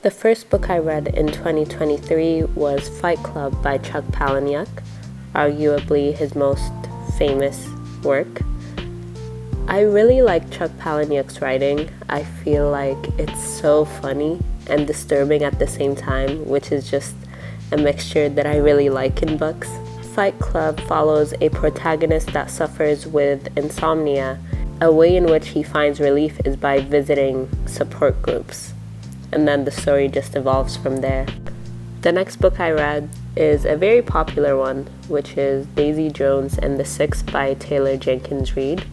The first book I read in 2023 was Fight Club by Chuck Palahniuk, arguably his most famous work. I really like Chuck Palahniuk's writing. I feel like it's so funny and disturbing at the same time, which is just a mixture that I really like in books. Fight Club follows a protagonist that suffers with insomnia. A way in which he finds relief is by visiting support groups. And then the story just evolves from there. The next book I read is a very popular one, which is Daisy Jones and the Six by Taylor Jenkins Reid.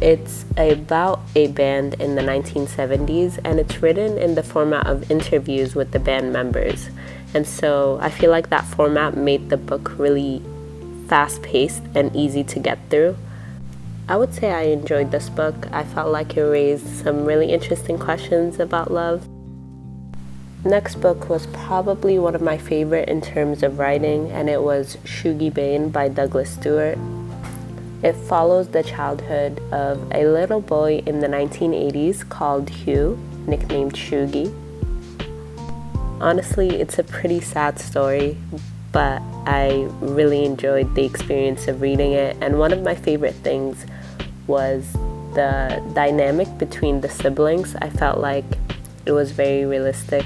It's about a band in the 1970s, and it's written in the format of interviews with the band members. And so I feel like that format made the book really fast-paced and easy to get through. I would say I enjoyed this book. I felt like it raised some really interesting questions about love. Next book was probably one of my favorite in terms of writing, and it was Shuggie Bain by Douglas Stewart. It follows the childhood of a little boy in the 1980s called Hugh, nicknamed Shuggie. Honestly, it's a pretty sad story, but I really enjoyed the experience of reading it, and one of my favorite things was the dynamic between the siblings. I felt like it was very realistic.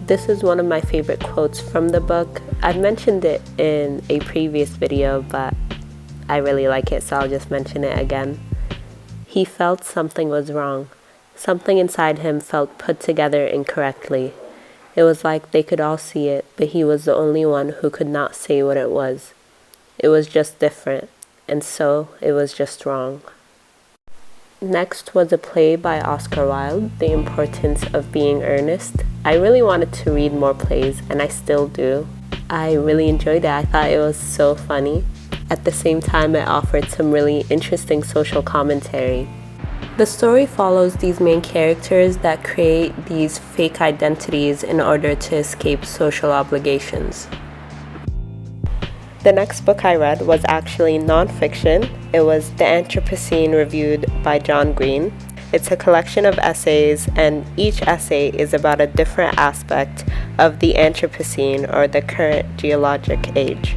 This is one of my favorite quotes from the book. I've mentioned it in a previous video, but I really like it, so I'll just mention it again. He felt something was wrong. Something inside him felt put together incorrectly. It was like they could all see it, but he was the only one who could not say what it was. It was just different, and so it was just wrong. Next was a play by Oscar Wilde, The Importance of Being Earnest. I really wanted to read more plays, and I still do. I really enjoyed it. I thought it was so funny. At the same time, it offered some really interesting social commentary. The story follows these main characters that create these fake identities in order to escape social obligations. The next book I read was actually nonfiction. It was The Anthropocene Reviewed by John Green. It's a collection of essays, and each essay is about a different aspect of the Anthropocene, or the current geologic age.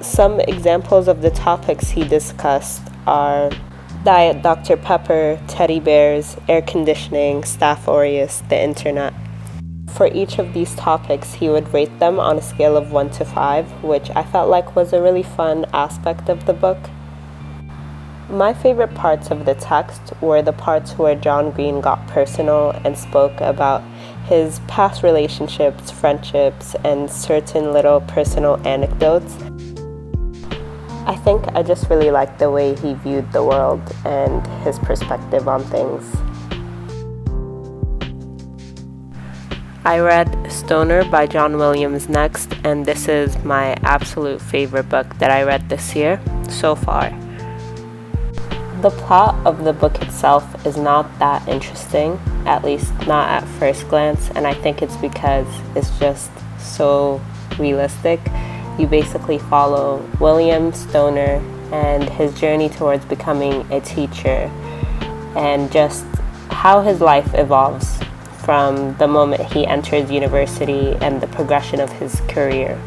Some examples of the topics he discussed are Diet Dr. Pepper, teddy bears, air conditioning, Staph aureus, the internet. For each of these topics, he would rate them on a scale of 1 to 5, which I felt like was a really fun aspect of the book. My favorite parts of the text were the parts where John Green got personal and spoke about his past relationships, friendships, and certain little personal anecdotes. I think I just really liked the way he viewed the world and his perspective on things. I read Stoner by John Williams next, and this is my absolute favorite book that I read this year so far. The plot of the book itself is not that interesting, at least not at first glance, and I think it's because it's just so realistic. You basically follow William Stoner and his journey towards becoming a teacher, and just how his life evolves from the moment he enters university and the progression of his career.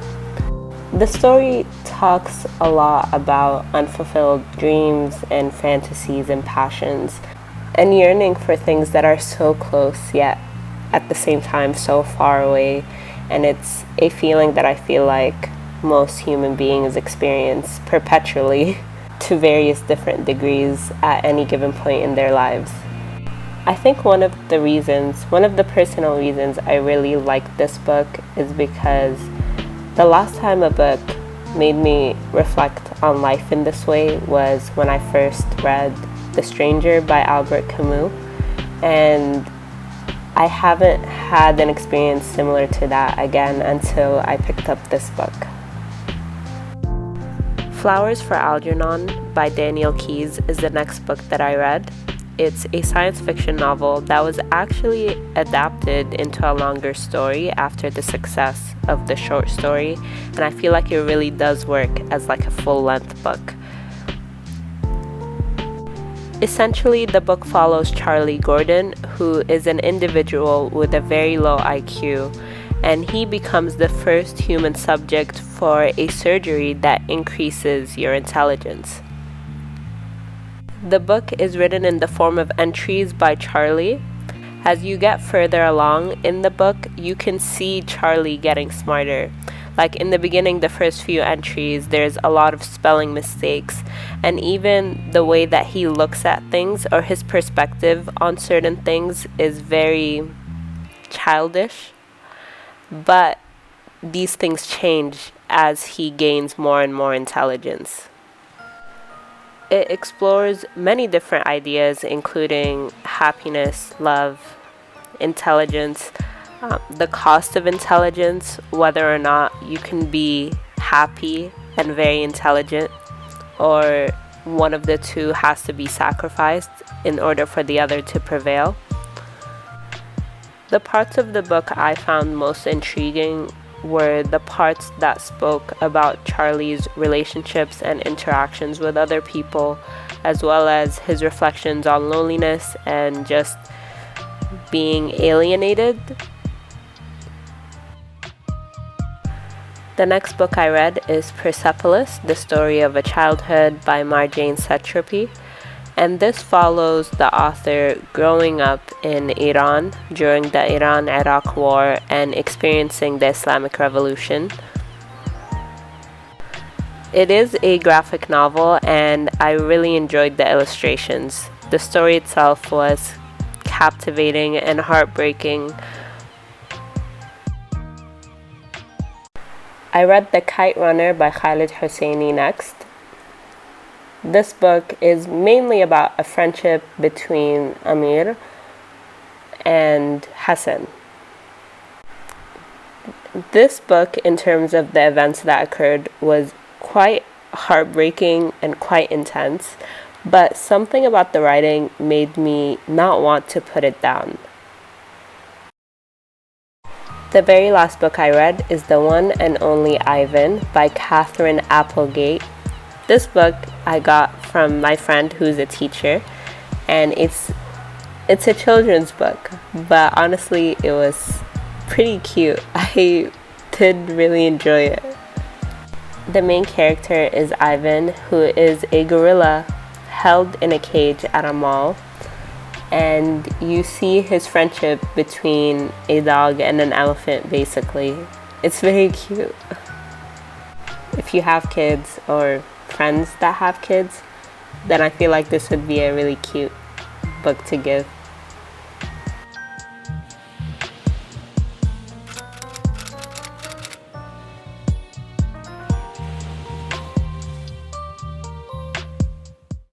The story talks a lot about unfulfilled dreams and fantasies and passions, and yearning for things that are so close yet at the same time so far away. And it's a feeling that I feel like most human beings experience perpetually to various different degrees at any given point in their lives. I think one of the personal reasons I really like this book is because the last time a book made me reflect on life in this way was when I first read The Stranger by Albert Camus, and I haven't had an experience similar to that again until I picked up this book. Flowers for Algernon by Daniel Keyes is the next book that I read. It's a science fiction novel that was actually adapted into a longer story after the success of the short story, and I feel like it really does work as like a full-length book. Essentially, the book follows Charlie Gordon, who is an individual with a very low IQ, and he becomes the first human subject for a surgery that increases your intelligence. The book is written in the form of entries by Charlie. As you get further along in the book, you can see Charlie getting smarter. Like in the beginning, the first few entries, there's a lot of spelling mistakes, and even the way that he looks at things or his perspective on certain things is very childish. But these things change as he gains more and more intelligence. It explores many different ideas, including happiness, love, intelligence, the cost of intelligence, whether or not you can be happy and very intelligent, or one of the two has to be sacrificed in order for the other to prevail. The parts of the book I found most intriguing were the parts that spoke about Charlie's relationships and interactions with other people, as well as his reflections on loneliness and just being alienated. The next book I read is Persepolis, The Story of a Childhood by Marjane Satrapi, and this follows the author growing up in Iran during the Iran-Iraq War and experiencing the Islamic Revolution. It is a graphic novel, and I really enjoyed the illustrations. The story itself was captivating and heartbreaking. I read The Kite Runner by Khalid Hosseini next. This book is mainly about a friendship between Amir and Hassan. This book, in terms of the events that occurred, was quite heartbreaking and quite intense, but something about the writing made me not want to put it down. The very last book I read is The One and Only Ivan by Catherine Applegate. This book I got from my friend who's a teacher, and it's a children's book, but honestly it was pretty cute. I did really enjoy it. The main character is Ivan, who is a gorilla held in a cage at a mall, and you see his friendship between a dog and an elephant, basically. It's very cute. If you have kids or friends that have kids, then I feel like this would be a really cute book to give.